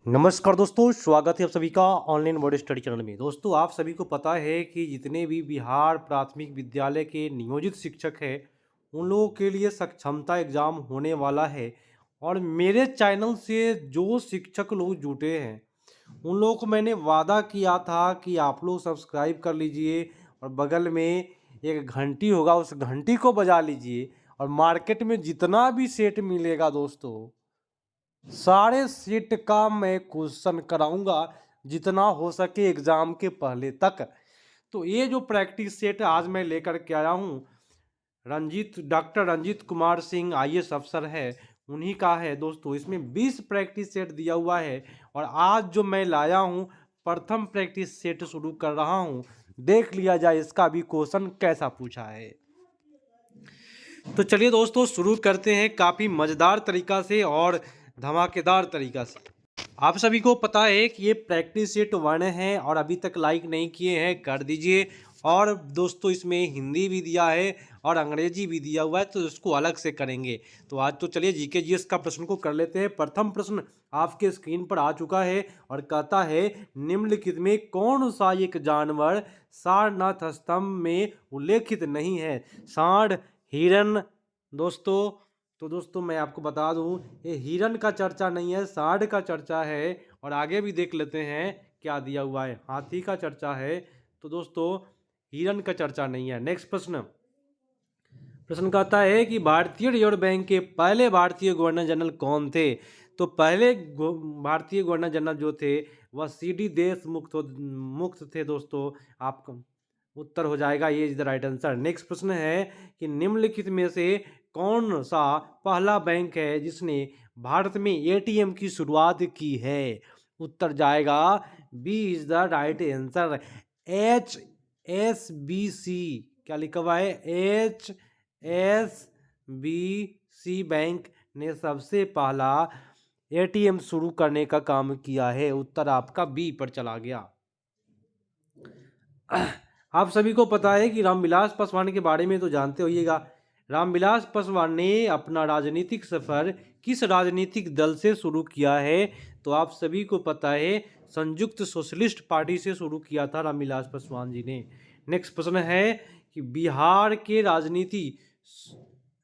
नमस्कार दोस्तों, स्वागत है आप सभी का ऑनलाइन वर्ड स्टडी चैनल में। दोस्तों, आप सभी को पता है कि जितने भी बिहार प्राथमिक विद्यालय के नियोजित शिक्षक हैं, उन लोगों के लिए सक्षमता एग्ज़ाम होने वाला है। और मेरे चैनल से जो शिक्षक लोग जुटे हैं, उन लोगों को मैंने वादा किया था कि आप लोग सब्सक्राइब कर लीजिए और बगल में एक घंटी होगा, उस घंटी को बजा लीजिए। और मार्केट में जितना भी सेट मिलेगा दोस्तों, सारे सेट का मैं क्वेश्चन कराऊंगा जितना हो सके एग्जाम के पहले तक। तो ये जो प्रैक्टिस सेट आज मैं लेकर के आया हूँ, डॉक्टर रंजीत कुमार सिंह आईएएस अफसर है, उन्हीं का है दोस्तों। इसमें 20 प्रैक्टिस सेट दिया हुआ है और आज जो मैं लाया हूँ, प्रथम प्रैक्टिस सेट शुरू कर रहा हूँ। देख लिया जाए इसका भी क्वेश्चन कैसा पूछा है। तो चलिए दोस्तों, शुरू करते हैं काफ़ी मज़ेदार तरीका से और धमाकेदार तरीका से। आप सभी को पता है कि ये प्रैक्टिस सेट 1 है और अभी तक लाइक नहीं किए हैं, कर दीजिए। और दोस्तों, इसमें हिंदी भी दिया है और अंग्रेजी भी दिया हुआ है, तो इसको अलग से करेंगे। तो आज तो चलिए जीके जीएस का प्रश्न को कर लेते हैं। प्रथम प्रश्न आपके स्क्रीन पर आ चुका है और कहता है, निम्नलिखित में कौन सा एक जानवर सारनाथ स्तंभ में उल्लेखित नहीं है? सांड, हिरन दोस्तों। तो दोस्तों, मैं आपको बता दूं, ये हिरन का चर्चा नहीं है, सांड का चर्चा है। और आगे भी देख लेते हैं क्या दिया हुआ है। हाथी का चर्चा है, तो दोस्तों हिरन का चर्चा नहीं है। नेक्स्ट प्रश्न कहता है कि भारतीय रिजर्व बैंक के पहले भारतीय गवर्नर जनरल कौन थे? तो पहले भारतीय गवर्नर जनरल जो थे वह सीडी मुक्त थे दोस्तों। आपका उत्तर हो जाएगा, ये is the right answer. Next प्रश्न है कि निम्नलिखित में से कौन सा पहला बैंक है जिसने भारत में एटीएम की शुरुआत की है? उत्तर जाएगा, B is the right answer. H S B C, क्या लिखा हुआ है? H S B C bank ने सबसे पहला एटीएम शुरू करने का काम किया है। उत्तर आपका बी पर चला गया। आप सभी को पता है कि रामविलास पासवान के बारे में तो जानते होइएगा। रामविलास पासवान ने अपना राजनीतिक सफर किस राजनीतिक दल से शुरू किया है? तो आप सभी को पता है, संयुक्त सोशलिस्ट पार्टी से शुरू किया था रामविलास पासवान जी ने। नेक्स्ट प्रश्न है कि बिहार के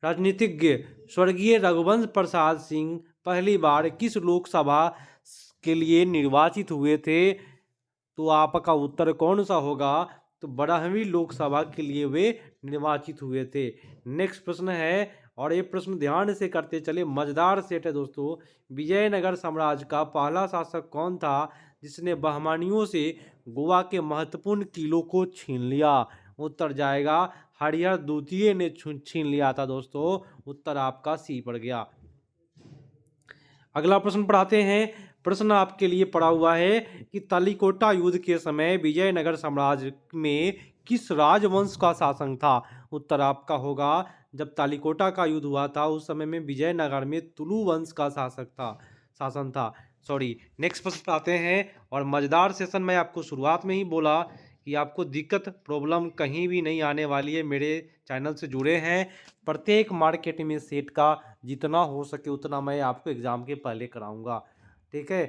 राजनीतिज्ञ स्वर्गीय रघुवंश प्रसाद सिंह पहली बार किस लोकसभा के लिए निर्वाचित हुए थे? तो आपका उत्तर कौन सा होगा? तो 12वीं लोकसभा के लिए वे निर्वाचित हुए थे। नेक्स्ट प्रश्न है, और ये प्रश्न ध्यान से करते चले, मजेदार सेट है दोस्तों। विजयनगर साम्राज्य का पहला शासक कौन था जिसने बहमानियों से गोवा के महत्वपूर्ण किलों को छीन लिया? उत्तर जाएगा, हरिहर द्वितीय ने छीन लिया था दोस्तों। उत्तर आपका सी पड़ गया। अगला प्रश्न पढ़ाते हैं। प्रश्न आपके लिए पड़ा हुआ है कि तालिकोटा युद्ध के समय विजयनगर साम्राज्य में किस राजवंश का शासन था? उत्तर आपका होगा, जब तालिकोटा का युद्ध हुआ था उस समय में विजयनगर में तुलु वंश का शासन था। सॉरी। नेक्स्ट प्रश्न आते हैं, और मजेदार सेशन मैं आपको शुरुआत में ही बोला कि आपको दिक्कत प्रॉब्लम कहीं भी नहीं आने वाली है। मेरे चैनल से जुड़े हैं, प्रत्येक मार्केट में सेट का जितना हो सके उतना मैं आपको एग्ज़ाम के पहले कराऊंगा। ठीक है,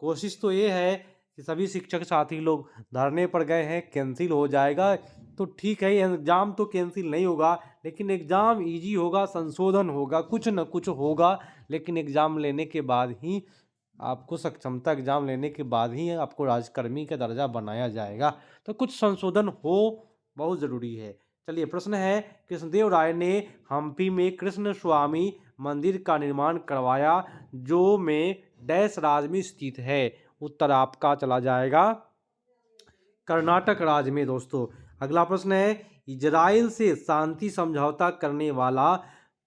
कोशिश तो ये है कि सभी शिक्षक साथी लोग धरने पर गए हैं, कैंसिल हो जाएगा तो ठीक है। एग्ज़ाम तो कैंसिल नहीं होगा, लेकिन एग्ज़ाम इजी होगा, संशोधन होगा, कुछ न कुछ होगा। लेकिन एग्ज़ाम लेने के बाद ही आपको सक्षमता एग्ज़ाम लेने के बाद ही आपको राजकर्मी का दर्जा बनाया जाएगा। तो कुछ संशोधन हो बहुत ज़रूरी है। चलिए, प्रश्न है, कृष्णदेव राय ने हम्पी में कृष्ण स्वामी मंदिर का निर्माण करवाया जो में डैश राज्य में स्थित है? उत्तर आपका चला जाएगा कर्नाटक राज्य में दोस्तों। अगला प्रश्न है, इजराइल से शांति समझौता करने वाला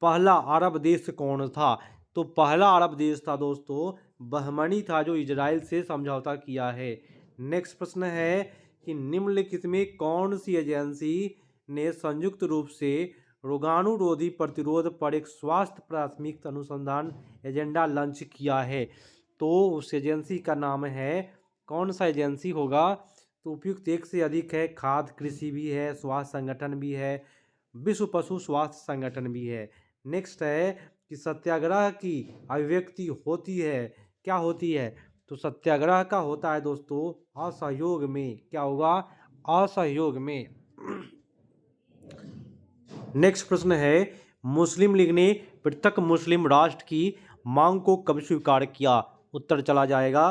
पहला अरब देश कौन था? तो पहला अरब देश था दोस्तों बहमनी था, जो इजराइल से समझौता किया है। नेक्स्ट प्रश्न है कि निम्नलिखित में कौन सी एजेंसी ने संयुक्त रूप से रोगाणुरोधी प्रतिरोध पर एक स्वास्थ्य प्राथमिक अनुसंधान एजेंडा लॉन्च किया है? तो उस एजेंसी का नाम है, कौन सा एजेंसी होगा? तो उपयुक्त एक से अधिक है, खाद्य कृषि भी है, स्वास्थ्य संगठन भी है, विश्व पशु स्वास्थ्य संगठन भी है। नेक्स्ट है कि सत्याग्रह की अभिव्यक्ति होती है, क्या होती है? तो सत्याग्रह का होता है दोस्तों असहयोग में, क्या होगा, असहयोग में। नेक्स्ट प्रश्न है, मुस्लिम लीग ने पृथक मुस्लिम राष्ट्र की मांग को कब स्वीकार किया? उत्तर चला जाएगा,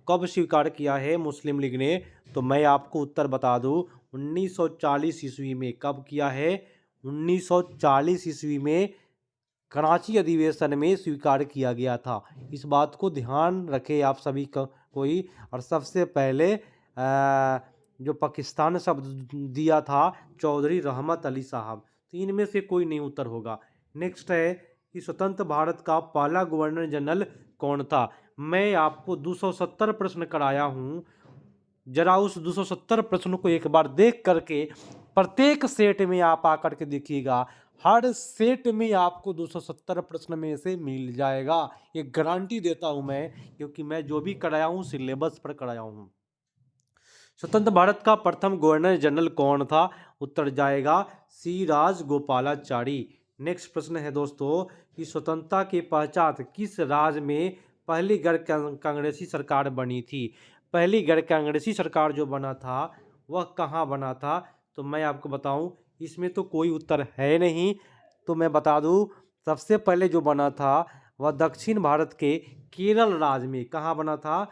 कब स्वीकार किया है मुस्लिम लीग ने? तो मैं आपको उत्तर बता दूं, 1940 ईस्वी में। कब किया है? 1940 ईस्वी में कराची अधिवेशन में स्वीकार किया गया था। इस बात को ध्यान रखें आप सभी कोई। और सबसे पहले जो पाकिस्तान शब्द दिया था चौधरी रहमत अली साहब। तो इनमें से कोई नहीं उत्तर होगा। नेक्स्ट है कि स्वतंत्र भारत का पहला गवर्नर जनरल कौन था? मैं आपको 270 प्रश्न कराया हूँ, जरा उस 270 प्रश्नों को एक बार देख करके प्रत्येक सेट में आप आकर के देखिएगा, हर सेट में आपको 270 प्रश्न में से मिल जाएगा। ये गारंटी देता हूं मैं, क्योंकि मैं जो भी कराया हूं सिलेबस पर कराया हूं। स्वतंत्र भारत का प्रथम गवर्नर जनरल कौन था? उत्तर जाएगा सी राजगोपालाचारी। नेक्स्ट प्रश्न है दोस्तों कि स्वतंत्रता के पश्चात किस राज्य में पहली गैर कांग्रेसी सरकार बनी थी? पहली गैर कांग्रेसी सरकार जो बना था वह कहाँ बना था? तो मैं आपको बताऊं, इसमें तो कोई उत्तर है नहीं, तो मैं बता दूं, सबसे पहले जो बना था वह दक्षिण भारत के केरल राज्य में। कहाँ बना था?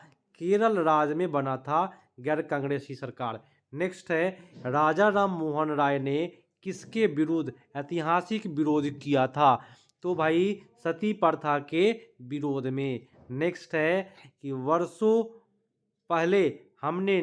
केरल राज्य में बना था गैर कांग्रेसी सरकार। नेक्स्ट है, राजा राम मोहन राय ने किसके विरुद्ध ऐतिहासिक विरोध किया था? तो भाई सती प्रथा के विरोध में। नेक्स्ट है कि वर्षों पहले हमने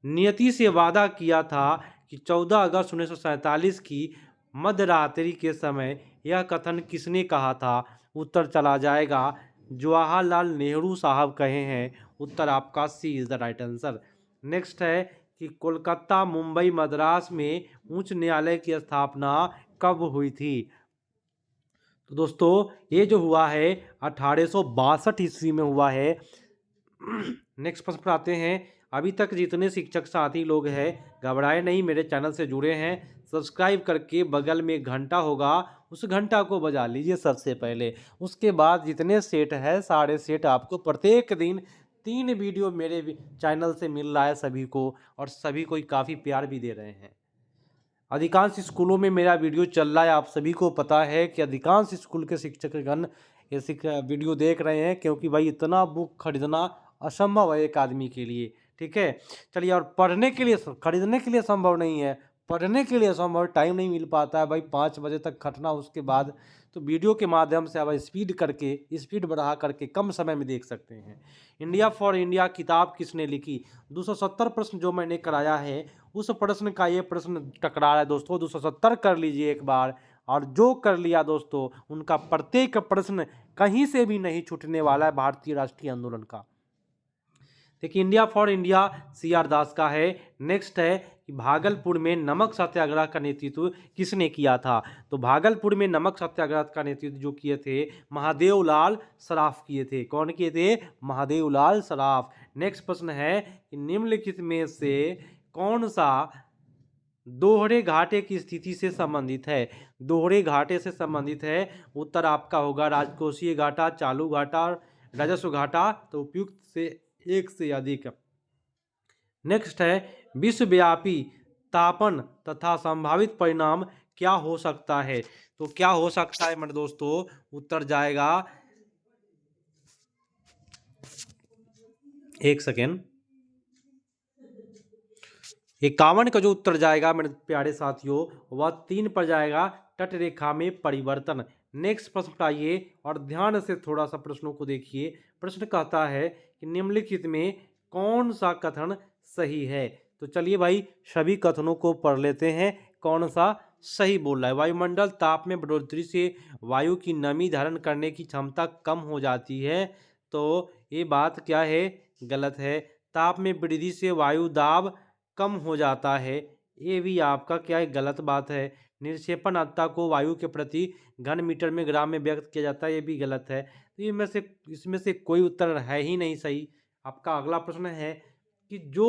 नियति से वादा किया था कि 14 अगस्त 1947 की मध्यरात्रि के समय यह कथन किसने कहा था? उत्तर चला जाएगा जवाहरलाल नेहरू साहब कहे हैं। उत्तर आपका C is the right answer. Next है कि कोलकाता मुंबई मद्रास में उच्च न्यायालय की स्थापना कब हुई थी? तो दोस्तों ये जो हुआ है 1862 ईस्वी में हुआ है। नेक्स्ट प्रश्न पर आते हैं। अभी तक जितने शिक्षक साथी लोग हैं घबराए नहीं, मेरे चैनल से जुड़े हैं, सब्सक्राइब करके बगल में घंटा होगा उस घंटा को बजा लीजिए सबसे पहले। उसके बाद जितने सेट है सारे सेट आपको प्रत्येक दिन 3 वीडियो मेरे चैनल से मिल रहा है सभी को, और सभी को काफ़ी प्यार भी दे रहे हैं। अधिकांश स्कूलों में मेरा वीडियो चल रहा है, आप सभी को पता है कि अधिकांश स्कूल के शिक्षकगण ये वीडियो देख रहे हैं, क्योंकि भाई इतना बुक खरीदना असंभव है एक आदमी के लिए। ठीक है, चलिए। और पढ़ने के लिए, खरीदने के लिए संभव नहीं है, पढ़ने के लिए संभव, टाइम नहीं मिल पाता है भाई, 5 बजे तक खटना, उसके बाद तो वीडियो के माध्यम से आप स्पीड बढ़ा करके कम समय में देख सकते हैं। इंडिया फॉर इंडिया किताब किसने लिखी? 270 प्रश्न जो मैंने कराया है उस प्रश्न का ये प्रश्न टकरा रहा है दोस्तों। 270 कर लीजिए एक बार, और जो कर लिया दोस्तों उनका प्रत्येक प्रश्न कहीं से भी नहीं छूटने वाला है भारतीय राष्ट्रीय आंदोलन का। देखिए, India for India C R Das का है। नेक्स्ट है कि भागलपुर में नमक सत्याग्रह का नेतृत्व किसने किया था? तो भागलपुर में नमक सत्याग्रह का नेतृत्व जो किए थे महादेव लाल सराफ किए थे। कौन किए थे? महादेव लाल सराफ। नेक्स्ट प्रश्न है कि निम्नलिखित में से कौन सा दोहरे घाटे की स्थिति से संबंधित है? दोहरे घाटे से संबंधित है। उत्तर आपका होगा राजकोषीय घाटा, चालू घाटा, राजस्व घाटा। तो उपयुक्त से एक से अधिक। नेक्स्ट है विश्वव्यापी तापन तथा संभावित परिणाम क्या हो सकता है? तो क्या हो सकता है मेरे दोस्तों? उत्तर जाएगा, एक सेकेंड, 51 का जो उत्तर जाएगा मेरे प्यारे साथियों वह 3 पर जाएगा, तट रेखा में परिवर्तन। नेक्स्ट प्रश्न पर आइए और ध्यान से थोड़ा सा प्रश्नों को देखिए। प्रश्न कहता है कि निम्नलिखित में कौन सा कथन सही है? तो चलिए भाई सभी कथनों को पढ़ लेते हैं, कौन सा सही बोल रहा है। वायुमंडल ताप में बढ़ोतरी से वायु की नमी धारण करने की क्षमता कम हो जाती है। तो ये बात क्या है? गलत है। ताप में वृद्धि से वायु दाब कम हो जाता है, ये भी आपका क्या है? गलत बात है। निक्षेपण अंतता को वायु के प्रति घन मीटर में ग्राम में व्यक्त किया जाता है, ये भी गलत है। तो इसमें से कोई उत्तर है ही नहीं सही। आपका अगला प्रश्न है कि जो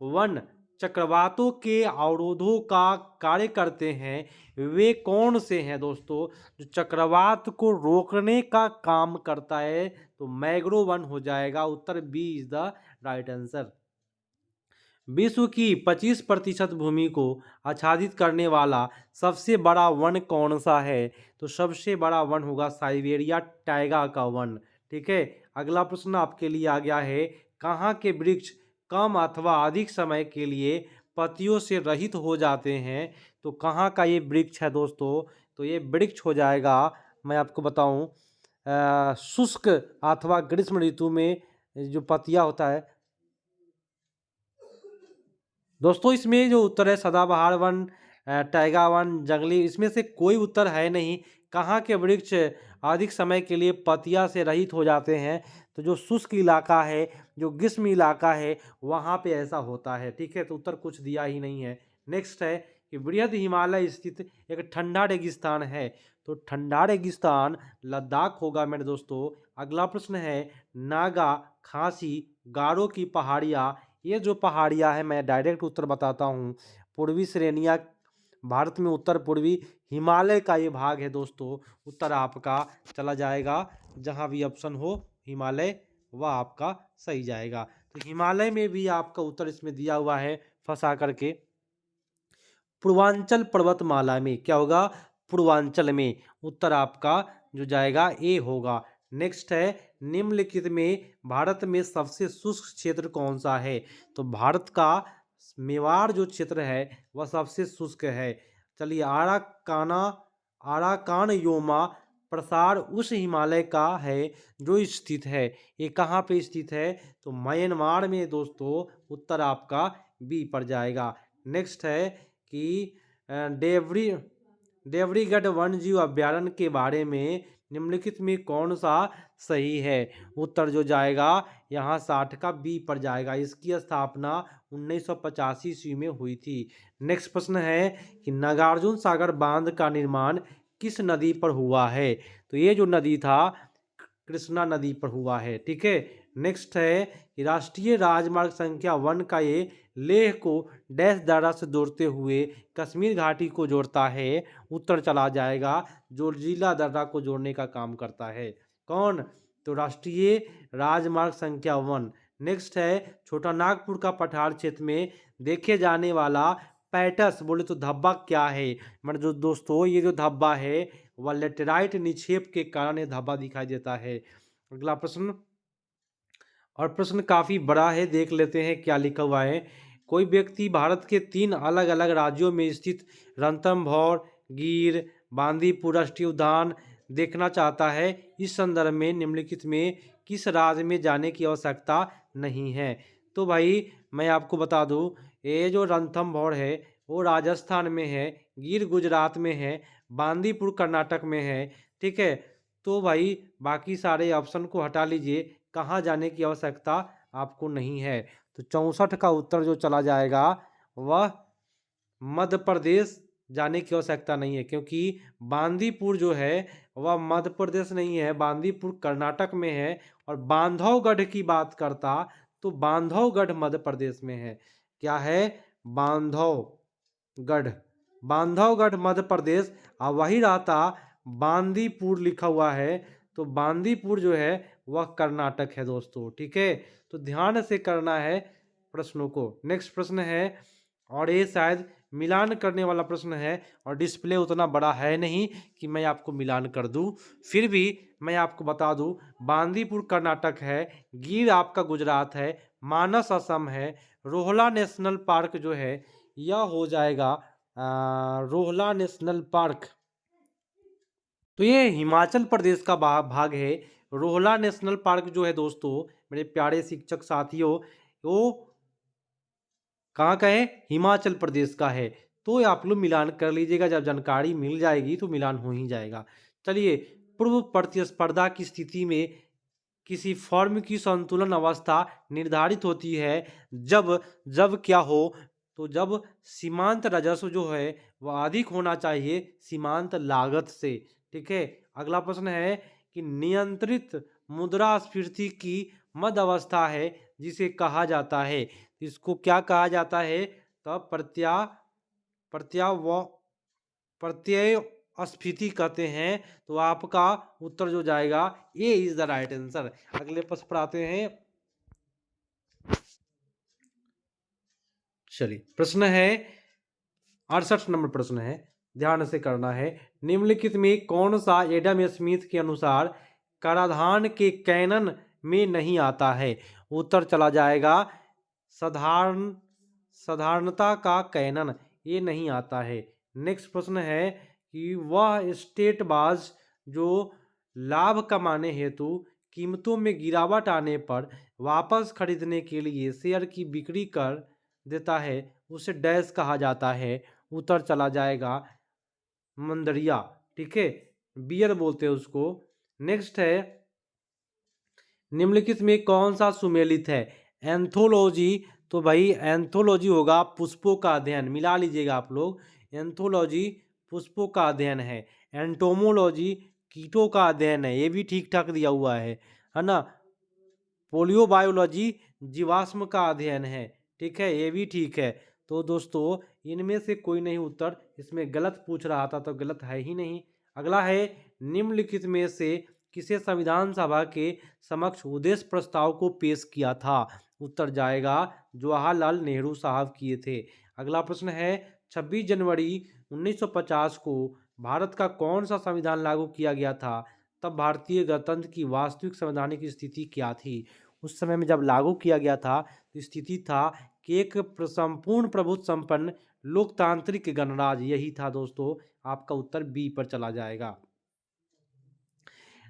वन चक्रवातों के अवरोधों का कार्य करते हैं वे कौन से हैं दोस्तों? जो चक्रवात को रोकने का काम करता है तो मैंग्रोव वन हो जाएगा। उत्तर B is the right answer. विश्व की 25% भूमि को आच्छादित करने वाला सबसे बड़ा वन कौन सा है? तो सबसे बड़ा वन होगा साइबेरिया टाइगा का वन। ठीक है, अगला प्रश्न आपके लिए आ गया है, कहाँ के वृक्ष कम अथवा अधिक समय के लिए पत्तियों से रहित हो जाते हैं? तो कहाँ का ये वृक्ष है दोस्तों? तो ये वृक्ष हो जाएगा, मैं आपको बताऊं, शुष्क अथवा ग्रीष्म ऋतु में जो पत्तियां होता है दोस्तों। इसमें जो उत्तर है सदाबहार वन, टाइगा वन, जंगली, इसमें से कोई उत्तर है नहीं। कहाँ के वृक्ष अधिक समय के लिए पतिया से रहित हो जाते हैं? तो जो शुष्क इलाका है, जो ग्रीष्म इलाका है, वहाँ पे ऐसा होता है। ठीक है, तो उत्तर कुछ दिया ही नहीं है। नेक्स्ट है कि बृहद हिमालय स्थित एक ठंडा रेगिस्तान है। तो ठंडा रेगिस्तान लद्दाख होगा मेरे दोस्तों। अगला प्रश्न है, नागा, खासी, गारो की पहाड़ियाँ, ये जो पहाड़ियाँ हैं, मैं डायरेक्ट उत्तर बताता हूँ। पूर्वी श्रेणियाँ भारत में उत्तर पूर्वी हिमालय का ये भाग है दोस्तों। उत्तर आपका चला जाएगा, जहाँ भी ऑप्शन हो हिमालय वह आपका सही जाएगा। तो हिमालय में भी आपका उत्तर इसमें दिया हुआ है फंसा करके। पूर्वांचल पर्वतमाला में क्या होगा? पूर्वांचल में। उत्तर आपका जो जाएगा ए होगा। नेक्स्ट है, निम्नलिखित में भारत में सबसे शुष्क क्षेत्र कौन सा है? तो भारत का मेवाड़ जो क्षेत्र है वह सबसे शुष्क है। चलिए, आराकान योमा प्रसार उस हिमालय का है जो स्थित है। ये कहाँ पे स्थित है? तो म्यांमार में दोस्तों। उत्तर आपका बी पर जाएगा। नेक्स्ट है कि देवरीगढ़ वन्यजीव अभ्यारण्य के बारे में निम्नलिखित में कौन सा सही है? उत्तर जो जाएगा यहाँ 60 का बी पर जाएगा। इसकी स्थापना 1985 ईस्वी में हुई थी। नेक्स्ट प्रश्न है कि नागार्जुन सागर बांध का निर्माण किस नदी पर हुआ है? तो ये जो नदी था कृष्णा नदी पर हुआ है। ठीक है, नेक्स्ट है कि राष्ट्रीय राजमार्ग संख्या 1 का ये लेह को डैश दर्रा से जोड़ते हुए कश्मीर घाटी को जोड़ता है। उत्तर चला जाएगा, जोजिला दर्रा को जोड़ने का काम करता है। कौन? तो राष्ट्रीय राजमार्ग संख्या 1। नेक्स्ट है, छोटा नागपुर का पठार क्षेत्र में देखे जाने वाला पैटस बोले तो धब्बा क्या है? मतलब जो दोस्तों ये जो धब्बा है वह लेटेराइट निक्षेप के कारण ये धब्बा दिखाई देता है। अगला प्रश्न, और प्रश्न काफ़ी बड़ा है, देख लेते हैं क्या लिखा हुआ है। कोई व्यक्ति भारत के 3 अलग अलग राज्यों में स्थित रणथंभौर, गिर, बांदीपुर राष्ट्रीय उद्यान देखना चाहता है। इस संदर्भ में निम्नलिखित में किस राज्य में जाने की आवश्यकता नहीं है? तो भाई मैं आपको बता दूं, ये जो रणथंभौर है वो राजस्थान में है, गिर गुजरात में है, बांदीपुर कर्नाटक में है। ठीक है, तो भाई बाकी सारे ऑप्शन को हटा लीजिए, कहाँ जाने की आवश्यकता आपको नहीं है। तो 64 का उत्तर जो चला जाएगा वह मध्य प्रदेश जाने की आवश्यकता नहीं है, क्योंकि बांदीपुर जो है वह मध्य प्रदेश नहीं है, बांदीपुर कर्नाटक में है। और बांधवगढ़ की बात करता तो बांधवगढ़ मध्य प्रदेश में है। क्या है? बांधवगढ़, बांधवगढ़ मध्य प्रदेश। और वही रहता बांदीपुर लिखा हुआ है, तो बांदीपुर जो है वह कर्नाटक है दोस्तों। ठीक है, तो ध्यान से करना है प्रश्नों को। नेक्स्ट प्रश्न है, और ये शायद मिलान करने वाला प्रश्न है, और डिस्प्ले उतना बड़ा है नहीं कि मैं आपको मिलान कर दूं। फिर भी मैं आपको बता दूं, बांदीपुर कर्नाटक है, गिर आपका गुजरात है, मानस असम है, रोहला नेशनल पार्क जो है यह हो जाएगा रोहला नेशनल पार्क, तो ये हिमाचल प्रदेश का भाग है। रोहला नेशनल पार्क जो है दोस्तों, मेरे प्यारे शिक्षक साथियों, वो कहाँ का है? हिमाचल प्रदेश का है। तो आप लोग मिलान कर लीजिएगा, जब जानकारी मिल जाएगी तो मिलान हो ही जाएगा। चलिए, पूर्व प्रतिस्पर्धा की स्थिति में किसी फर्म की संतुलन अवस्था निर्धारित होती है जब जब क्या हो? तो जब सीमांत राजस्व जो है वह अधिक होना चाहिए सीमांत लागत से। ठीक है, अगला प्रश्न है कि नियंत्रित मुद्रास्फीति की मध्य अवस्था है जिसे कहा जाता है। इसको क्या कहा जाता है? तब प्रत्याव प्रत्यय स्फीति कहते हैं। तो आपका उत्तर जो जाएगा ए इज द राइट आंसर। अगले प्रश्न पर आते हैं। चलिए प्रश्न है 68 नंबर प्रश्न है, ध्यान से करना है। निम्नलिखित में कौन सा एडम स्मिथ के अनुसार कराधान के कैनन में नहीं आता है? उत्तर चला जाएगा साधारणता का कैनन, ये नहीं आता है। नेक्स्ट प्रश्न है कि वह स्टेटबाज जो लाभ कमाने हेतु कीमतों में गिरावट आने पर वापस खरीदने के लिए शेयर की बिक्री कर देता है, उसे डैश कहा जाता है? उत्तर चला जाएगा मंदरिया, ठीक है, बियर बोलते हैं उसको। नेक्स्ट है निम्नलिखित में कौन सा सुमेलित है? एंथोलॉजी, तो भाई एंथोलॉजी होगा पुष्पों का अध्ययन, मिला लीजिएगा आप लोग। एंथोलॉजी पुष्पों का अध्ययन है। एंटोमोलॉजी कीटों का अध्ययन है, ये भी ठीक ठाक दिया हुआ है ना। पोलियोबायोलॉजी जीवाश्म का अध्ययन है, ठीक है, ये भी ठीक है। तो दोस्तों इनमें से कोई नहीं उत्तर, इसमें गलत पूछ रहा था तो गलत है ही नहीं। अगला है निम्नलिखित में से किसे संविधान सभा के समक्ष उद्देश्य प्रस्ताव को पेश किया था? उत्तर जाएगा जवाहरलाल नेहरू साहब किए थे। अगला प्रश्न है 26 जनवरी 1950 को भारत का कौन सा संविधान लागू किया गया था? तब भारतीय गणतंत्र की वास्तविक संवैधानिक स्थिति क्या थी? उस समय में जब लागू किया गया था तो स्थिति था कि एक संपूर्ण प्रभुत्व संपन्न लोकतांत्रिक गणराज, यही था दोस्तों। आपका उत्तर बी पर चला जाएगा।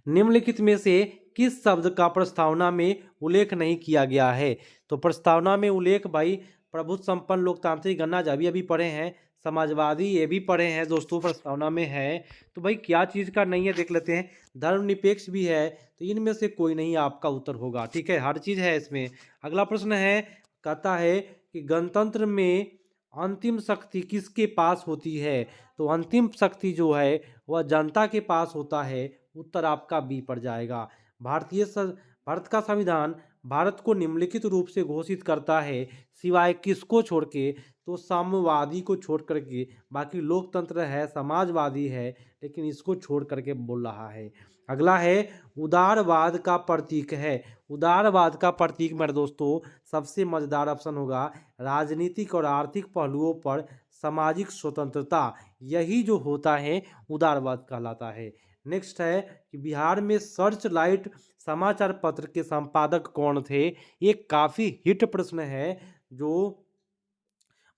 निम्नलिखित में से किस शब्द का प्रस्तावना में उल्लेख नहीं किया गया है? तो प्रस्तावना में उल्लेख भाई प्रभुत्व संपन्न लोकतांत्रिक गणराज्य अभी अभी पढ़े हैं, समाजवादी ये भी पढ़े हैं दोस्तों, प्रस्तावना में है। तो भाई क्या चीज़ का नहीं है देख लेते हैं। धर्मनिरपेक्ष भी है, तो इनमें से कोई नहीं आपका उत्तर होगा, ठीक है, हर चीज़ है इसमें। अगला प्रश्न है, कहता है कि गणतंत्र में अंतिम शक्ति किसके पास होती है? तो अंतिम शक्ति जो है वह जनता के पास होता है। उत्तर आपका बी पर जाएगा। भारत का संविधान भारत को निम्नलिखित रूप से घोषित करता है, सिवाय किसको छोड़ के? तो साम्यवादी को छोड़ करके, बाकी लोकतंत्र है, समाजवादी है, लेकिन इसको छोड़ करके बोल रहा है। अगला है उदारवाद का प्रतीक है। उदारवाद का प्रतीक मेरे दोस्तों सबसे मजेदार ऑप्शन होगा, राजनीतिक और आर्थिक पहलुओं पर सामाजिक स्वतंत्रता, यही जो होता है उदारवाद कहलाता है। नेक्स्ट है कि बिहार में सर्च लाइट समाचार पत्र के संपादक कौन थे? ये काफ़ी हिट प्रश्न है, जो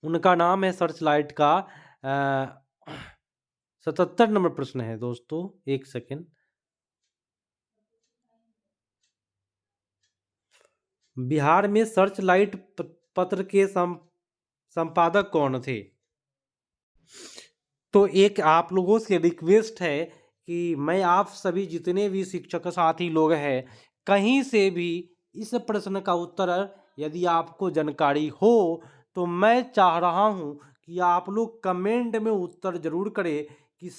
उनका नाम है सर्च लाइट का 77 नंबर प्रश्न है दोस्तों, एक सेकेंड। बिहार में सर्च लाइट पत्र के संपादक कौन थे? तो एक आप लोगों से रिक्वेस्ट है कि मैं आप सभी जितने भी शिक्षक साथी लोग हैं, कहीं से भी इस प्रश्न का उत्तर यदि आपको जानकारी हो तो मैं चाह रहा हूं कि आप लोग कमेंट में उत्तर जरूर करें कि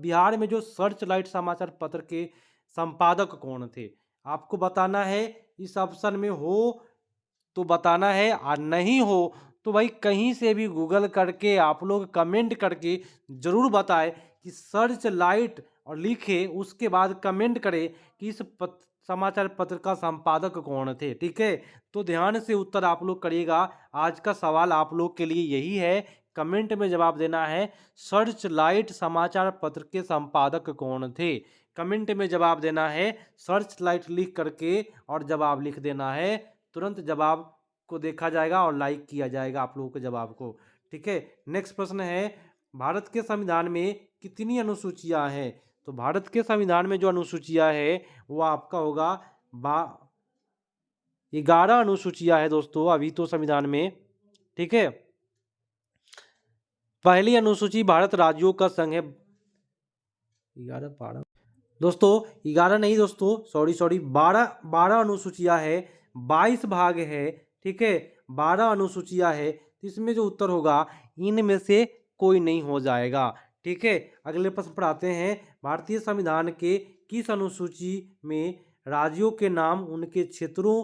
बिहार में जो सर्च लाइट समाचार पत्र के संपादक कौन थे। आपको बताना है, इस ऑप्शन में हो तो बताना है, और नहीं हो तो भाई कहीं से भी गूगल करके आप लोग कमेंट करके ज़रूर बताएं कि सर्च लाइट और लिखे, उसके बाद कमेंट करें कि इस समाचार पत्र का संपादक कौन थे, ठीक है। तो ध्यान से उत्तर आप लोग करिएगा। आज का सवाल आप लोग के लिए यही है, कमेंट में जवाब देना है सर्च लाइट समाचार पत्र के संपादक कौन थे। कमेंट में जवाब देना है सर्च लाइट लिख करके, और जवाब लिख देना है। तुरंत जवाब को देखा जाएगा और लाइक किया जाएगा आप लोगों के जवाब को, ठीक है। नेक्स्ट प्रश्न है, भारत के संविधान में कितनी अनुसूचियां हैं? तो भारत के संविधान में जो अनुसूचियां है वो आपका होगा 11 अनुसूचियां है दोस्तों अभी तो संविधान में, ठीक है। पहली अनुसूची भारत राज्यों का संघ है। 11 12 दोस्तों, 11 नहीं दोस्तों, सॉरी 12 अनुसूचियां है, 22 भाग है, ठीक है, 12 अनुसूचियां है। तो इसमें जो उत्तर होगा इनमें से कोई नहीं हो जाएगा, ठीक है। अगले प्रश्न पर आते हैं, भारतीय संविधान के किस अनुसूची में राज्यों के नाम उनके क्षेत्रों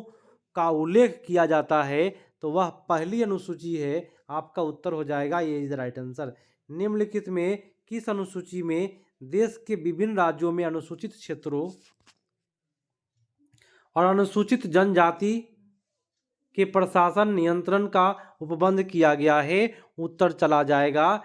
का उल्लेख किया जाता है? तो वह पहली अनुसूची है, आपका उत्तर हो जाएगा, ये इज द राइट आंसर। निम्नलिखित में किस अनुसूची में देश के विभिन्न राज्यों में अनुसूचित क्षेत्रों और अनुसूचित जनजाति के प्रशासन नियंत्रण का उपबंध किया गया है? उत्तर चला जाएगा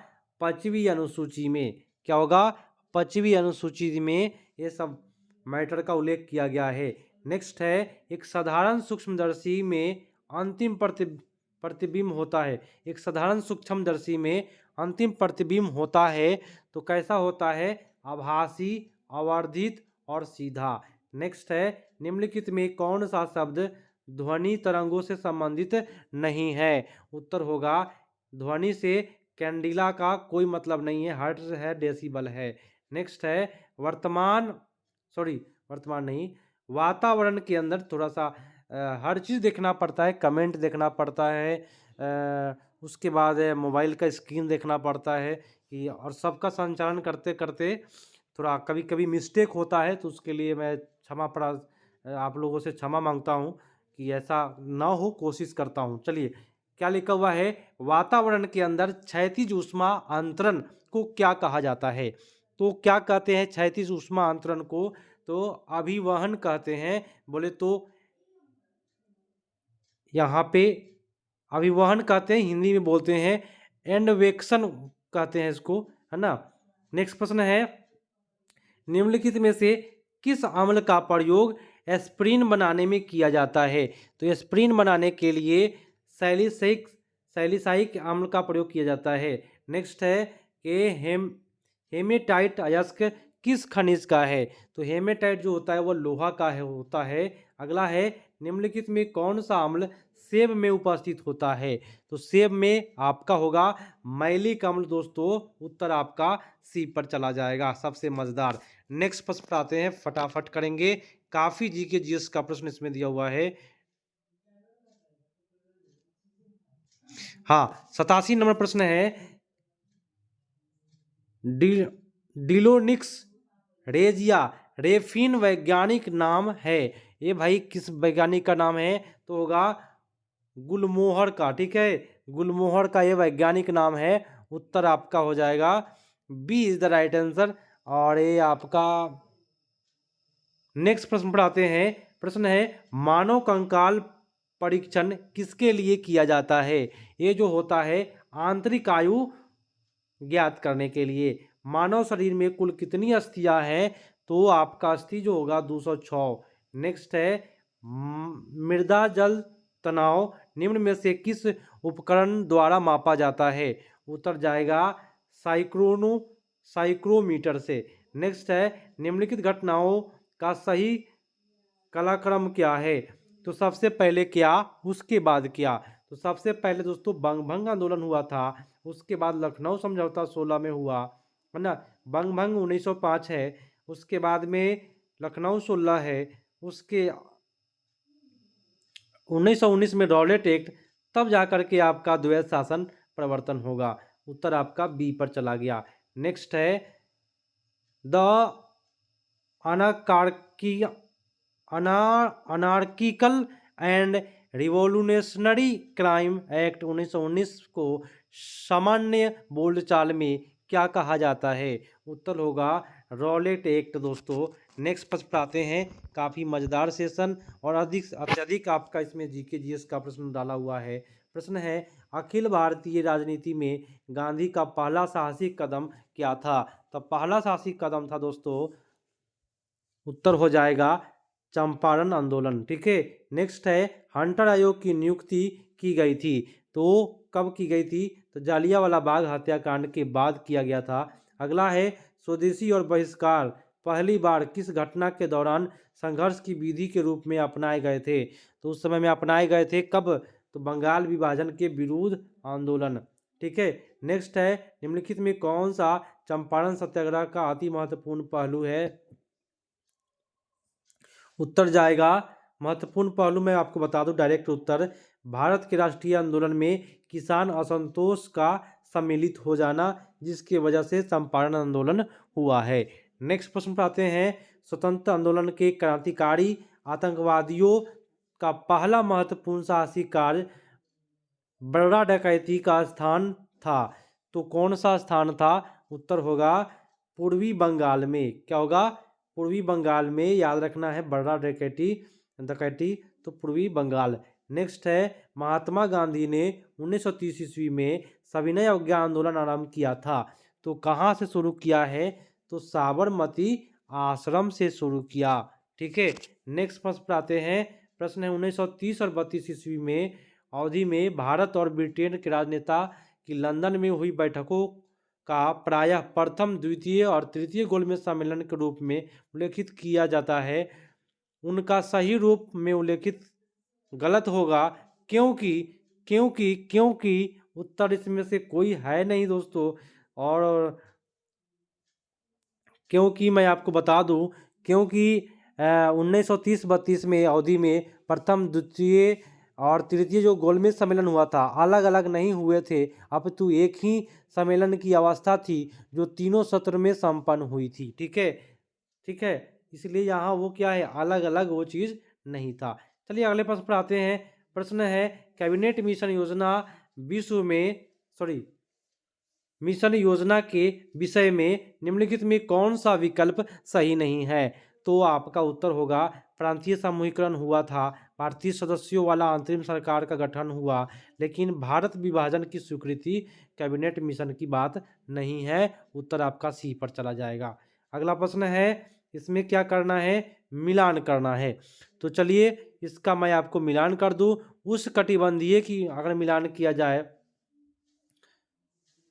5वीं अनुसूची में। क्या होगा? 5वीं अनुसूची में ये सब मैटर का उल्लेख किया गया है। नेक्स्ट है, एक साधारण सूक्ष्मदर्शी में अंतिम प्रतिबिंब होता है। एक साधारण सूक्ष्मदर्शी में अंतिम प्रतिबिंब होता है तो कैसा होता है? आभासी, आवर्धित और सीधा। नेक्स्ट है, निम्नलिखित में कौन सा शब्द ध्वनि तरंगों से संबंधित नहीं है? उत्तर होगा, ध्वनि से कैंडिला का कोई मतलब नहीं है, हर्ट्ज है, डेसिबल है। नेक्स्ट है, वर्तमान नहीं, वातावरण के अंदर थोड़ा सा हर चीज़ देखना पड़ता है, कमेंट देखना पड़ता है, उसके बाद मोबाइल का स्क्रीन देखना पड़ता है कि, और सबका संचालन करते करते थोड़ा कभी कभी मिस्टेक होता है, तो उसके लिए मैं आप लोगों से क्षमा मांगता हूँ कि ऐसा ना हो, कोशिश करता हूँ। चलिए, क्या लिखा हुआ है? वातावरण के अंदर क्षैतिज ऊष्मा अंतरण को क्या कहा जाता है? तो क्या कहते हैं क्षैतिज ऊष्मा अंतरण को? तो अभिवहन कहते हैं। बोले तो यहाँ पे अभिवहन कहते हैं, हिंदी में बोलते हैं एंडवेक्शन कहते हैं इसको, है ना। नेक्स्ट प्रश्न है, निम्नलिखित में से किस अम्ल का प्रयोग एस्प्रिन बनाने में किया जाता है? तो एस्प्रिन बनाने के लिए सैलिसाइक अम्ल का प्रयोग किया जाता है। नेक्स्ट है कि हेमेटाइट अयस्क किस खनिज का है? तो हेमेटाइट जो होता है वो लोहा का होता है। अगला है, निम्नलिखित में कौन सा अम्ल सेब में उपस्थित होता है? तो सेब में आपका होगा मैलिक अम्ल दोस्तों। उत्तर आपका सी पर चला जाएगा, सबसे मजेदार। नेक्स्ट प्रश्न पर आते हैं, फटाफट करेंगे, काफी जीके जीएस का प्रश्न इसमें दिया हुआ है। हाँ, 87 नंबर प्रश्न है, डिलोनिक्स रेजिया रेफिन वैज्ञानिक नाम है? ये भाई किस वैज्ञानिक का नाम है? तो होगा गुलमोहर का। ठीक है, गुलमोहर का ये वैज्ञानिक नाम है। उत्तर आपका हो जाएगा B is the right answer. और ये आपका नेक्स्ट प्रश्न पर आते हैं। प्रश्न है, मानव कंकाल परीक्षण किसके लिए किया जाता है? ये जो होता है आंतरिक आयु ज्ञात करने के लिए। मानव शरीर में कुल कितनी अस्थियां हैं? तो आपका अस्थि जो होगा 206। नेक्स्ट है, मृदा जल तनाव निम्न में से किस उपकरण द्वारा मापा जाता है? उत्तर जाएगा साइक्रोमीटर से। नेक्स्ट है, निम्नलिखित घटनाओं का सही कालक्रम क्या है? तो सबसे पहले क्या, उसके बाद क्या? तो सबसे पहले दोस्तों बंगभंग आंदोलन हुआ था, उसके बाद लखनऊ समझौता 16 में हुआ, है ना। बंगभंग 1905 है, उसके बाद में लखनऊ 16 है, उसके 1919 में रॉलेट एक्ट, तब जाकर के आपका द्वैध शासन प्रवर्तन होगा। उत्तर आपका बी पर चला गया। नेक्स्ट है, the anarchical and revolutionary crime act 1919 को सामान्य बोलचाल में क्या कहा जाता है? उत्तर होगा रॉलेट एक्ट दोस्तों। नेक्स्ट प्रश्न आते हैं, काफ़ी मज़ेदार सेशन और अत्यधिक आपका इसमें जीके जीएस का प्रश्न डाला हुआ है। प्रश्न है, अखिल भारतीय राजनीति में गांधी का पहला साहसिक कदम क्या था? तो पहला साहसिक कदम था दोस्तों, उत्तर हो जाएगा चंपारण आंदोलन। ठीक है। नेक्स्ट है, हंटर आयोग की नियुक्ति की गई थी, तो कब की गई थी? तो जालियांवाला बाग हत्याकांड के बाद किया गया था। अगला है, स्वदेशी और बहिष्कार पहली बार किस घटना के दौरान संघर्ष की विधि के रूप में अपनाए गए थे? तो उस समय में अपनाए गए थे कब? तो बंगाल विभाजन के विरुद्ध आंदोलन। ठीक है। नेक्स्ट है, निम्नलिखित में कौन सा चंपारण सत्याग्रह का अति महत्वपूर्ण पहलू है? उत्तर जाएगा, महत्वपूर्ण पहलू मैं आपको बता दूं, डायरेक्ट उत्तर, भारत के राष्ट्रीय आंदोलन में किसान असंतोष का सम्मिलित हो जाना, जिसकी वजह से चंपारण आंदोलन हुआ है। नेक्स्ट प्रश्न पर आते हैं, स्वतंत्र आंदोलन के क्रांतिकारी आतंकवादियों का पहला महत्वपूर्ण साहसिक कार्य बड़ा डकैती का स्थान था। तो कौन सा स्थान था? उत्तर होगा पूर्वी बंगाल में। क्या होगा? पूर्वी बंगाल में। याद रखना है, बड़ा डकैती डकैती तो पूर्वी बंगाल। नेक्स्ट है, महात्मा गांधी ने 1930 ईस्वी में सविनय अवज्ञा आंदोलन आरंभ किया था। तो कहाँ से शुरू किया है? तो साबरमती आश्रम से शुरू किया। ठीक है। नेक्स्ट प्रश्न पर आते हैं। प्रश्न है 1930 और 32 ईस्वी में अवधि में भारत और ब्रिटेन के राजनेता की लंदन में हुई बैठकों का प्रायः प्रथम, द्वितीय और तृतीय गोलमेज सम्मेलन के रूप में उल्लेखित किया जाता है। उनका सही रूप में उल्लेखित गलत होगा, क्योंकि क्योंकि क्योंकि उत्तर इसमें से कोई है नहीं दोस्तों। और क्योंकि मैं आपको बता दूं, क्योंकि 1930-32 में अवधि में प्रथम, द्वितीय और तृतीय जो गोलमेज सम्मेलन हुआ था, अलग अलग नहीं हुए थे, अपितु एक ही सम्मेलन की अवस्था थी जो तीनों सत्र में संपन्न हुई थी। ठीक है, ठीक है। इसलिए यहाँ वो क्या है, अलग अलग वो चीज़ नहीं था। चलिए अगले प्रश्न पर आते हैं। प्रश्न है, कैबिनेट मिशन योजना विश्व में मिशन योजना के विषय में निम्नलिखित में कौन सा विकल्प सही नहीं है? तो आपका उत्तर होगा प्रांतीय समूहीकरण हुआ था, भारतीय सदस्यों वाला अंतरिम सरकार का गठन हुआ, लेकिन भारत विभाजन की स्वीकृति कैबिनेट मिशन की बात नहीं है। उत्तर आपका सी पर चला जाएगा। अगला प्रश्न है, इसमें क्या करना है? मिलान करना है। तो चलिए इसका मैं आपको मिलान कर दूं। उस कटिबंधीय की अगर मिलान किया जाए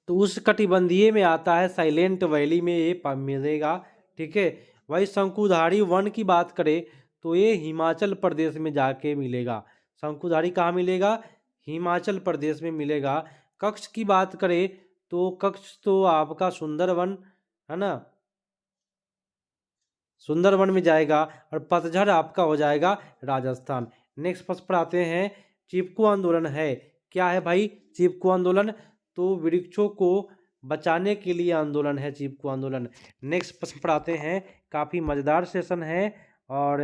तो उस कटिबंधीय में आता है साइलेंट वैली में ये मिलेगा। ठीक है। वही शंकुधारी वन की बात करें तो ये हिमाचल प्रदेश में जाके मिलेगा। शंकुधारी कहाँ मिलेगा? हिमाचल प्रदेश में मिलेगा। कक्ष की बात करें तो कक्ष तो आपका सुंदरवन है ना, सुंदरवन में जाएगा। और पतझड़ आपका हो जाएगा राजस्थान। नेक्स्ट प्रश्न पर आते हैं। चिपको आंदोलन है, क्या है भाई चिपको आंदोलन? तो वृक्षों को बचाने के लिए आंदोलन है चिपको आंदोलन। नेक्स्ट प्रश्न पर आते हैं। काफ़ी मज़ेदार सेशन है। और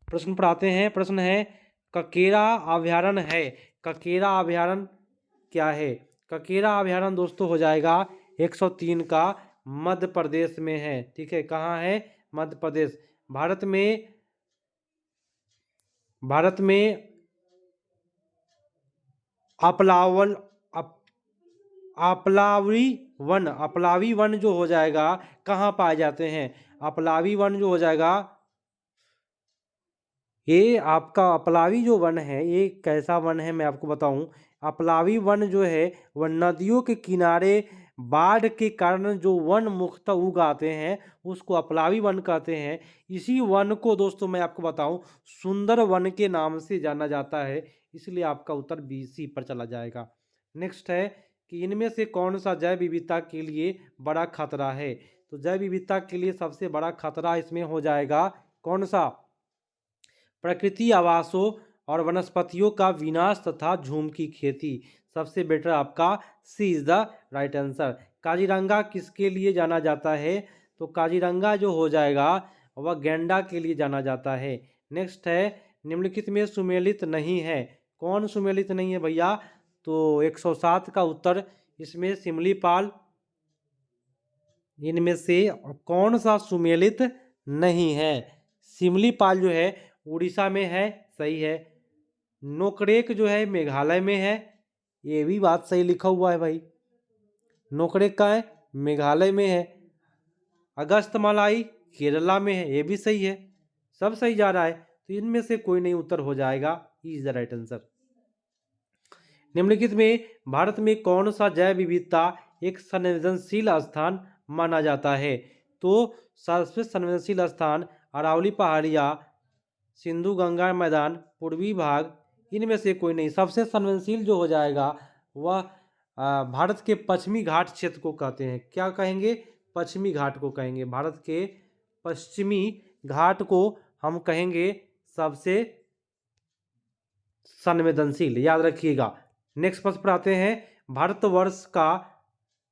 प्रश्न पर आते हैं। प्रश्न है, ककेरा अभयारण्य है, ककेरा अभयारण्य क्या है? ककेरा अभयारण्य दोस्तों हो जाएगा 103 का, मध्य प्रदेश में है। ठीक है, कहाँ है? मध्य प्रदेश। भारत में अपलावल अपलावी वन जो हो जाएगा कहाँ पाए जाते हैं? अपलावी वन जो हो जाएगा, ये आपका अपलावी जो वन है ये कैसा वन है मैं आपको बताऊं। अपलावी वन जो है वह नदियों के किनारे बाढ़ के कारण जो वन मुख्यतः उग आते हैं उसको अपलावी वन कहते हैं। इसी वन को दोस्तों मैं आपको बताऊं सुंदर वन के नाम से जाना जाता है। इसलिए आपका उत्तर BC पर चला जाएगा। नेक्स्ट है कि इनमें से कौन सा जैव विविधता के लिए बड़ा खतरा है? तो जैव विविधता के लिए सबसे बड़ा खतरा इसमें हो जाएगा कौन सा? प्रकृति आवासों और वनस्पतियों का विनाश तथा झूम की खेती। सबसे बेटर आपका C is the right answer. Kaziranga किसके लिए जाना जाता है? तो काजीरंगा जो हो जाएगा वह गैंडा के लिए जाना जाता है। नेक्स्ट है, निम्नलिखित में सुमेलित नहीं है, कौन सुमेलित नहीं है भैया? तो 107 का उत्तर इसमें सिमलीपाल। इनमें से कौन सा सुमेलित नहीं है? सिमलीपाल जो है उड़ीसा में है, सही है। नोकरेक जो है मेघालय में है, ये भी बात सही लिखा हुआ है भाई। नोकरेक का है मेघालय में है। अगस्तमालाई केरला में है, ये भी सही है। सब सही जा रहा है, तो इनमें से कोई नहीं उत्तर हो जाएगा, इज द राइट आंसर। निम्नलिखित में भारत में कौन सा जैव विविधता एक संवेदनशील स्थान माना जाता है? तो सबसे संवेदनशील स्थान अरावली पहाड़िया, सिंधु गंगा मैदान, पूर्वी भाग, इनमें से कोई नहीं। सबसे संवेदनशील जो हो जाएगा वह भारत के पश्चिमी घाट क्षेत्र को कहते हैं। क्या कहेंगे? पश्चिमी घाट को कहेंगे। भारत के पश्चिमी घाट को हम कहेंगे सबसे संवेदनशील, याद रखिएगा। नेक्स्ट प्रश्न पर आते हैं। भारतवर्ष का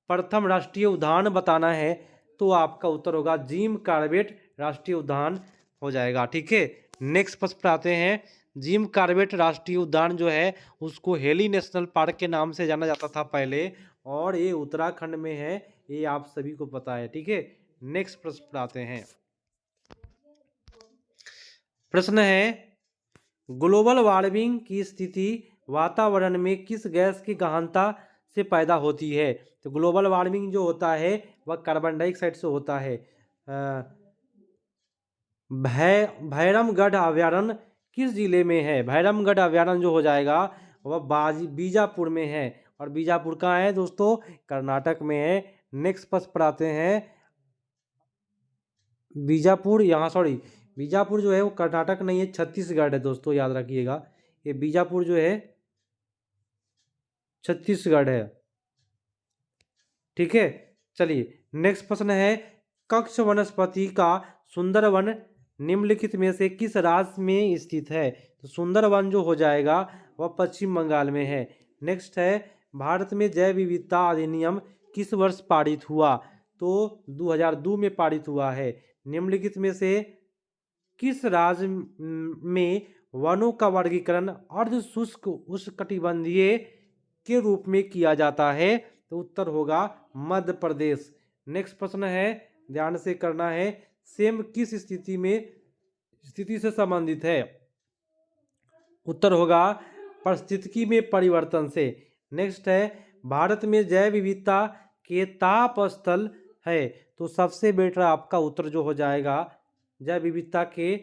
प्रथम राष्ट्रीय उद्यान बताना है, तो आपका उत्तर होगा जिम कॉर्बेट राष्ट्रीय उद्यान हो जाएगा। ठीक है। नेक्स्ट प्रश्न पर आते हैं। जिम कॉर्बेट राष्ट्रीय उद्यान जो है उसको हेली नेशनल पार्क के नाम से जाना जाता था पहले, और ये उत्तराखंड में है, ये आप सभी को पता है। ठीक है, नेक्स्ट प्रश्न पर आते हैं। प्रश्न है, ग्लोबल वार्मिंग की स्थिति वातावरण में किस गैस की गहनता से पैदा होती है? तो ग्लोबल वार्मिंग जो होता है वह कार्बन डाइऑक्साइड से होता है। भैरमगढ़ अभयारण्य किस जिले में है? भैरमगढ़ अभयारण्य जो हो जाएगा वह बीजापुर में है, और बीजापुर कहाँ है दोस्तों? कर्नाटक में है। नेक्स्ट प्रश्न पर आते हैं। बीजापुर बीजापुर जो है वो कर्नाटक नहीं है, छत्तीसगढ़ है दोस्तों, याद रखिएगा। ये बीजापुर जो है छत्तीसगढ़ है। ठीक है, चलिए नेक्स्ट प्रश्न है। कक्ष वनस्पति का सुंदरवन निम्नलिखित में से किस राज्य में स्थित है? तो सुंदरवन जो हो जाएगा वह पश्चिम बंगाल में है। नेक्स्ट है, भारत में जैव विविधता अधिनियम किस वर्ष पारित हुआ? तो 2002 में पारित हुआ है। निम्नलिखित में से किस राज्य में वनों का वर्गीकरण अर्ध शुष्क उष्णकटिबंधीय के रूप में किया जाता है? तो उत्तर होगा मध्य प्रदेश। नेक्स्ट प्रश्न है, ध्यान से करना है। सेम किस स्थिति से संबंधित है? उत्तर होगा पारिस्थितिकी में परिवर्तन से। नेक्स्ट है, भारत में जैव विविधता के ताप स्थल है? तो सबसे बेटर आपका उत्तर जो हो जाएगा जैव विविधता के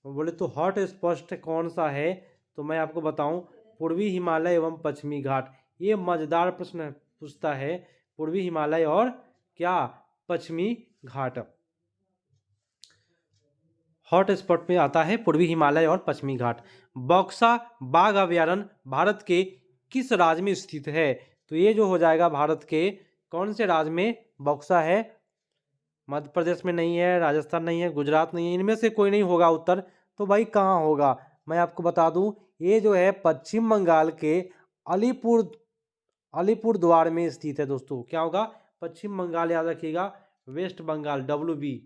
बोले तो हॉट स्पॉट कौन सा है? तो मैं आपको बताऊं, पूर्वी हिमालय एवं पश्चिमी घाट। ये मजेदार प्रश्न पूछता है, पूर्वी हिमालय और क्या पश्चिमी घाट हॉट स्पॉट में आता है, पूर्वी हिमालय और पश्चिमी घाट। बक्सा बाघ अभयारण्य भारत के किस राज्य में स्थित है? तो ये जो हो जाएगा भारत के कौन से राज्य में बक्सा है? मध्य प्रदेश में नहीं है, राजस्थान नहीं है, गुजरात नहीं है, इनमें से कोई नहीं होगा उत्तर। तो भाई कहाँ होगा? मैं आपको बता दूं, ये जो है पश्चिम बंगाल के अलीपुर द्वार में स्थित है दोस्तों। क्या होगा? पश्चिम बंगाल, याद रखिएगा, वेस्ट बंगाल, WB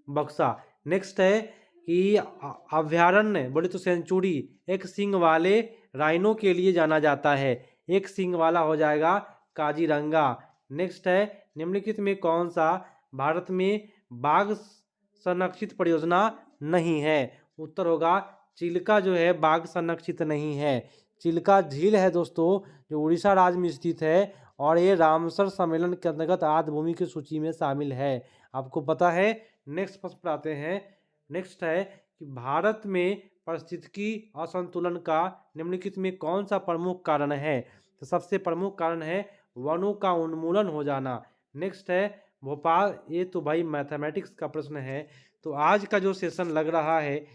बक्सा। नेक्स्ट है कि अभयारण्य बोले तो सेंचुरी एक सींग वाले राइनो के लिए जाना जाता है। एक सींग वाला हो जाएगा काजीरंगा। नेक्स्ट है, निम्नलिखित में कौन सा भारत में बाघ संरक्षित परियोजना नहीं है? उत्तर होगा चिल्का जो है बाघ संरक्षित नहीं है। चिल्का झील है दोस्तों, जो उड़ीसा राज्य में स्थित है, और ये रामसर सम्मेलन के अंतर्गत आद्य भूमि की सूची में शामिल है। आपको पता है। नेक्स्ट प्रश्न पर आते हैं। नेक्स्ट है कि भारत में पारिस्थितिकी असंतुलन का निम्नलिखित में कौन सा प्रमुख कारण है? तो सबसे प्रमुख कारण है वनों का उन्मूलन हो जाना। नेक्स्ट है भोपाल, ये तो भाई मैथमेटिक्स का प्रश्न है। तो आज का जो सेशन लग रहा है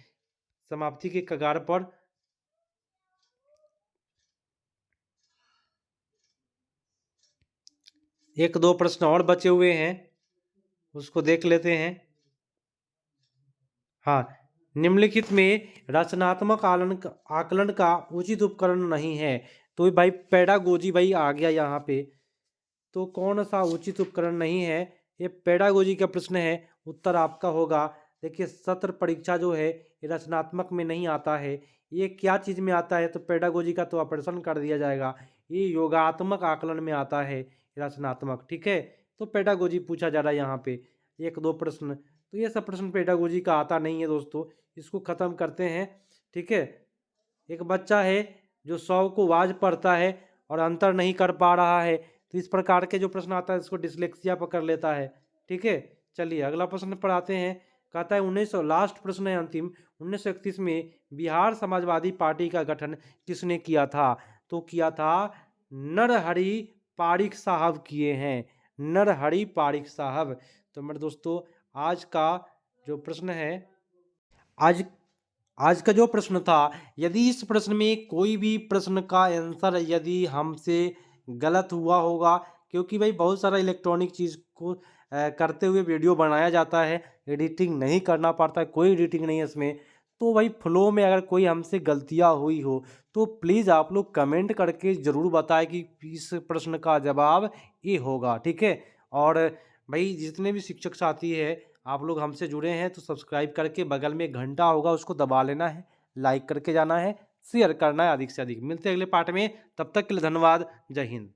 समाप्ति के कगार पर। एक दो प्रश्न और बचे हुए हैं, उसको देख लेते हैं। हाँ, निम्नलिखित में रचनात्मक आकलन का उचित उपकरण नहीं है। तो भाई पेडागोजी भाई आ गया यहाँ पे। तो कौन सा उचित उपकरण नहीं है? ये पेडागोजी का प्रश्न है। उत्तर आपका होगा, देखिए, सत्र परीक्षा जो है ये रचनात्मक में नहीं आता है। ये क्या चीज़ में आता है? तो पेडागोजी का तो ऑपरेशन कर दिया जाएगा। ये योगात्मक आकलन में आता है, रचनात्मक। ठीक है, तो पेडागोजी पूछा जा रहा है यहाँ पे। एक दो प्रश्न, तो ये सब प्रश्न पेडागोजी का आता नहीं है दोस्तों। इसको ख़त्म करते हैं। ठीक है, एक बच्चा है जो 100 को वाज पढ़ता है और अंतर नहीं कर पा रहा है, तो इस प्रकार के जो प्रश्न आता है इसको डिसलेक्सिया पकड़ लेता है। ठीक है, चलिए अगला प्रश्न पर आते हैं। कहता है 1900, लास्ट प्रश्न है अंतिम, 1931 में बिहार समाजवादी पार्टी का गठन किसने किया था? तो किया था नरहरि पारिख साहब किए हैं, नरहरि पारिख साहब। तो मेरे दोस्तों, आज का जो प्रश्न है, आज का जो प्रश्न था, यदि इस प्रश्न में कोई भी प्रश्न का आंसर यदि हमसे गलत हुआ होगा, क्योंकि भाई बहुत सारा इलेक्ट्रॉनिक चीज़ को करते हुए वीडियो बनाया जाता है, एडिटिंग नहीं करना पड़ता है, कोई एडिटिंग नहीं है इसमें। तो भाई फ्लो में अगर कोई हमसे गलतियां हुई हो तो प्लीज़ आप लोग कमेंट करके ज़रूर बताएं कि इस प्रश्न का जवाब ये होगा। ठीक है, और भाई जितने भी शिक्षक साथी है आप लोग हमसे जुड़े हैं तो सब्सक्राइब करके बगल में घंटा होगा उसको दबा लेना है, लाइक करके जाना है, शेयर करना है अधिक से अधिक। मिलते हैं अगले पार्ट में, तब तक के लिए धन्यवाद। जय हिंद।